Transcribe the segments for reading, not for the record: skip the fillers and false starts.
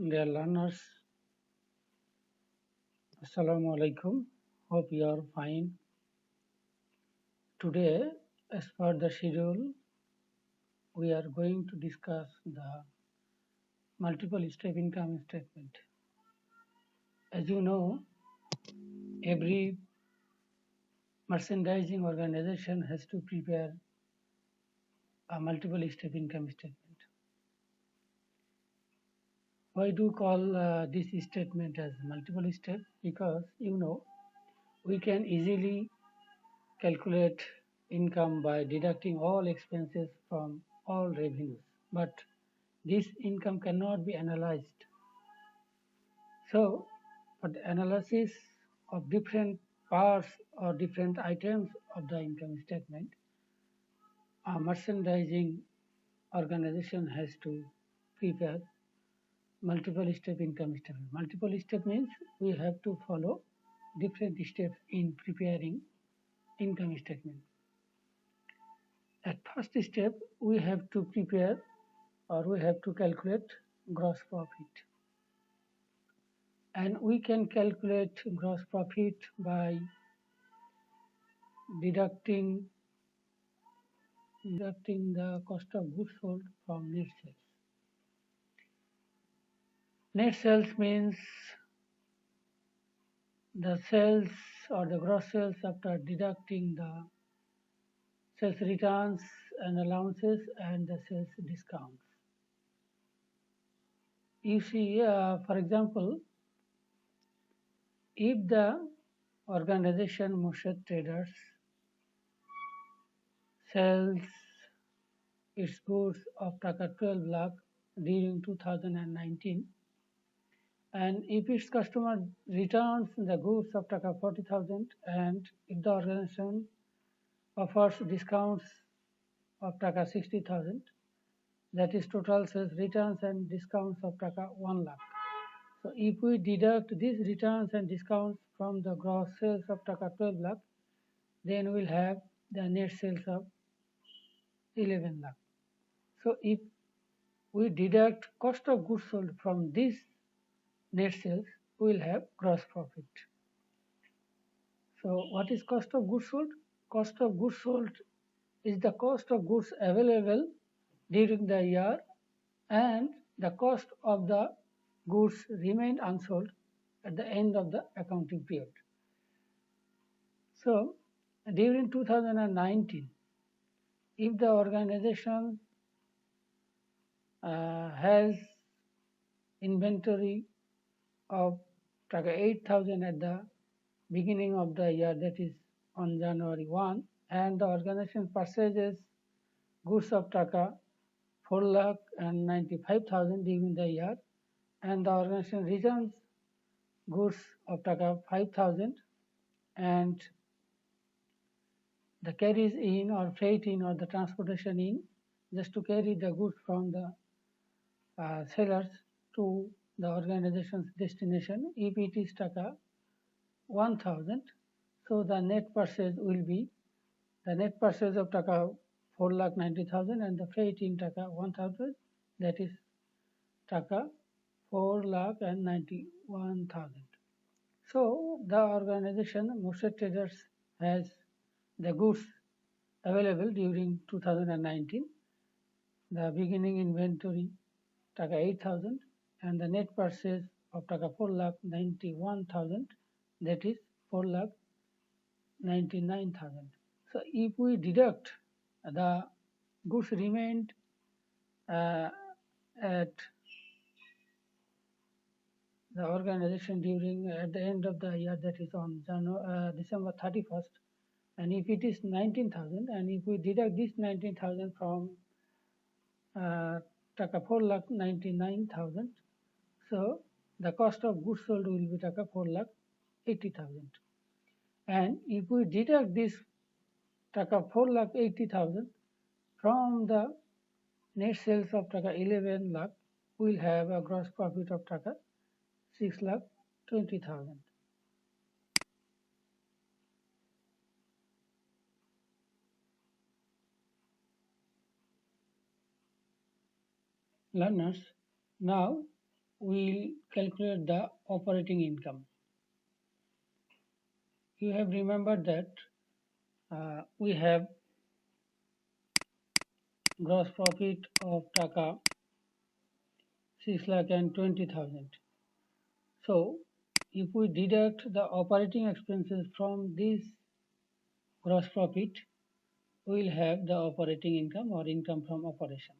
Dear learners, Assalamu alaikum. Hope you are fine. Today, as per the schedule, we are going to discuss the multiple step income statement. As you know, every merchandising organization has to prepare a multiple step income statement. Why do call this statement as multiple step? Because we can easily calculate income by deducting all expenses from all revenues, but this income cannot be analyzed. So, for the analysis of different parts or different items of the income statement, a merchandising organization has to prepare multiple step income statement. Multiple step means we have to follow different steps in preparing income statement. At first step, we have to prepare or we have to calculate gross profit. And we can calculate gross profit by deducting the cost of goods sold from net sales. Net sales means the sales or the gross sales after deducting the sales returns and allowances and the sales discounts. You see, for example, if the organization Murshid Traders sells its goods of Taka 12 lakh during 2019, and if its customer returns the goods of Taka 40,000, and if the organization offers discounts of Taka 60,000, that is total sales returns and discounts of Taka 1 lakh. So if we deduct these returns and discounts from the gross sales of Taka 12 lakh, then we'll have the net sales of 11 lakh. So if we deduct cost of goods sold from this net sales, we will have gross profit. So what is cost of goods sold? Cost of goods sold is the cost of goods available during the year and the cost of the goods remained unsold at the end of the accounting period. So during 2019, if the organization has inventory of Taka 8,000 at the beginning of the year, that is on January 1, and the organization purchases goods of Taka 4,95,000 during the year, and the organization returns goods of Taka 5,000, and the carries in or freight in or the transportation in just to carry the goods from the sellers to the organization's destination. If it is Taka 1,000, so the net purchase will be the net purchase of Taka 4,90,000 and the freight in Taka 1,000, that is Taka 4,91,000. So the organization Murshid Traders has the goods available during 2019, the beginning inventory Taka 8,000 and the net purchase of Taka 4,91,000, that is 4,99,000. So if we deduct the goods remained at the organization during at the end of the year, that is on December 31st, and if it is 19,000, and if we deduct this 19,000 from Taka 4,99,000, so the cost of goods sold will be Taka 4,80,000. And if we deduct this Taka 4,80,000 from the net sales of Taka 11 lakh, we will have a gross profit of Taka 6,20,000. Learners, now we'll calculate the operating income. You have remembered that we have gross profit of taka 6,20,000. So if we deduct the operating expenses from this gross profit, we will have the operating income or income from operation.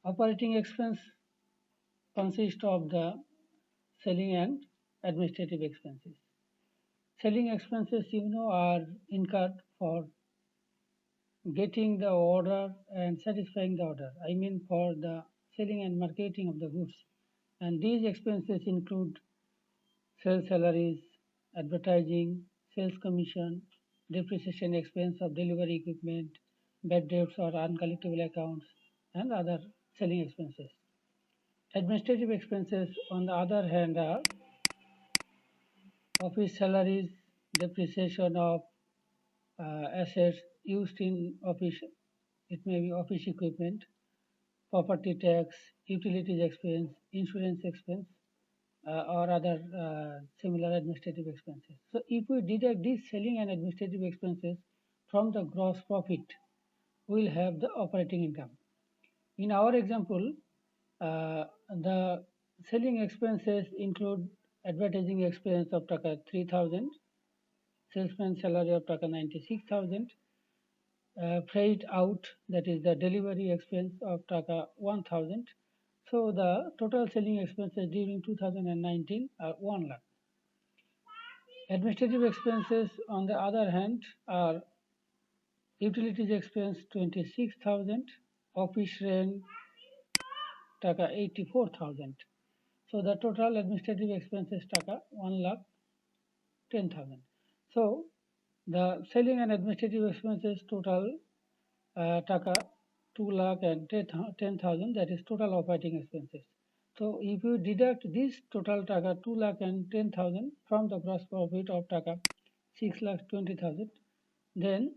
Operating expense consists of the selling and administrative expenses. Selling expenses, are incurred for getting the order and satisfying the order. I mean for the selling and marketing of the goods. And these expenses include sales salaries, advertising, sales commission, depreciation expense of delivery equipment, bad debts or uncollectible accounts, and other selling expenses. Administrative expenses, on the other hand, are office salaries, depreciation of assets used in office, it may be office equipment, property tax, utilities expense, insurance expense, or other similar administrative expenses. So if we deduct these selling and administrative expenses from the gross profit, we will have the operating income. In our example, the selling expenses include advertising expense of taka 3,000, salesman salary of taka 96,000, freight out, that is the delivery expense of taka 1,000. So the total selling expenses during 2019 are 1 lakh. Administrative expenses, on the other hand, are utilities expense 26,000, office rent taka 84,000. So the total administrative expenses taka 1 lakh 10,000. So the selling and administrative expenses total taka 2 lakh and 10,000, that is total operating expenses. So if you deduct this total taka 2 lakh and 10,000 from the gross profit of taka 6 lakh 20,000, then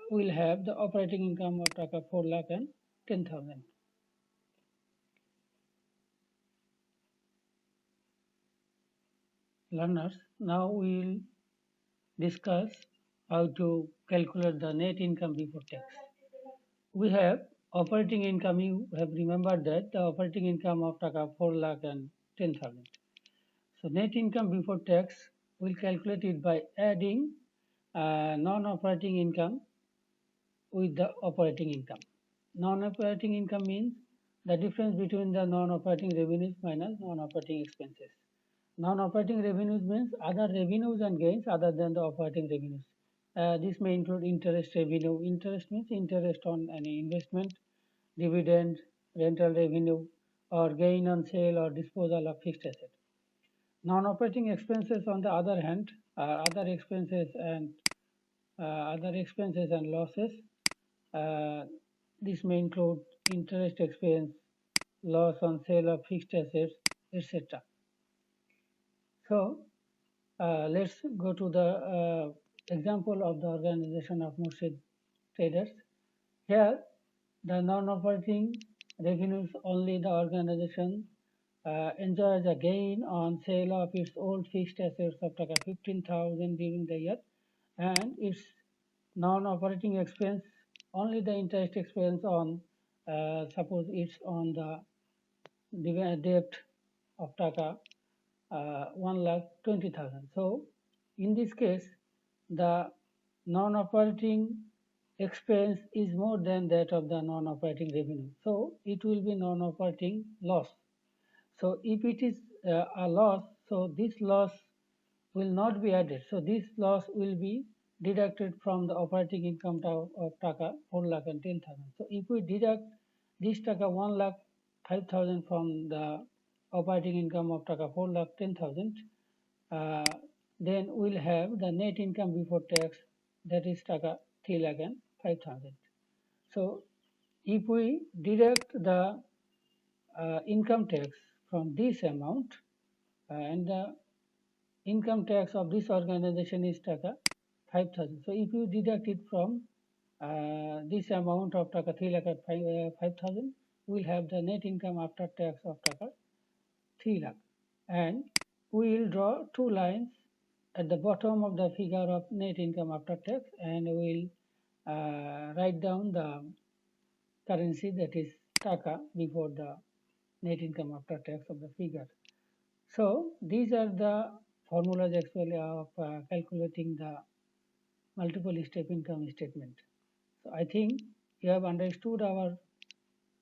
we'll have the operating income of taka 4 lakh and 10,000. Learners, now we will discuss how to calculate the net income before tax. We have operating income. You have remembered that the operating income of taka 4 lakh and 10,000. So net income before tax, we'll calculate it by adding non-operating income with the operating income. Non-operating income means the difference between the non-operating revenues minus non-operating expenses. Non-operating revenues means other revenues and gains other than the operating revenues. This may include interest revenue. Interest means interest on any investment, dividend, rental revenue, or gain on sale or disposal of fixed asset. Non-operating expenses, on the other hand, are other expenses and losses. This may include interest expense, loss on sale of fixed assets, etc. So let's go to the example of the organization of Murshid Traders. Here, the non-operating revenues, only the organization enjoys a gain on sale of its old fixed assets of taka 15,000 during the year, and its non-operating expense, only the interest expense on suppose it's on the debt of taka 1,20,000. So in this case, the non-operating expense is more than that of the non-operating revenue. So it will be non-operating loss. So if it is a loss, so this loss will not be added. So this loss will be deducted from the operating income of taka 4 lakh and 10,000. So if we deduct this taka 1 lakh 5,000 from the operating income of taka 4 lakh 10,000, then we'll have the net income before tax, that is taka 3 lakh and 5,000. So if we deduct the income tax from this amount, and the income tax of this organization is taka 5,000. So if you deduct it from this amount of taka 3 lakh 5,000, we'll have the net income after tax of taka 3 lakh. And we will draw two lines at the bottom of the figure of net income after tax, and we'll write down the currency, that is taka, before the net income after tax of the figure. So these are the formulas actually of calculating the multiple step income statement. So I think you have understood our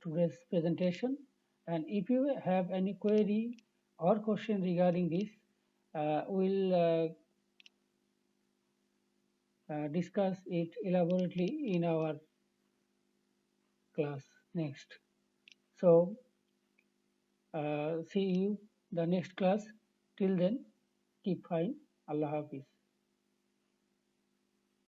today's presentation, and if you have any query or question regarding this, we'll discuss it elaborately in our class next. So see you the next class. Till then, keep fine. Allah Hafiz.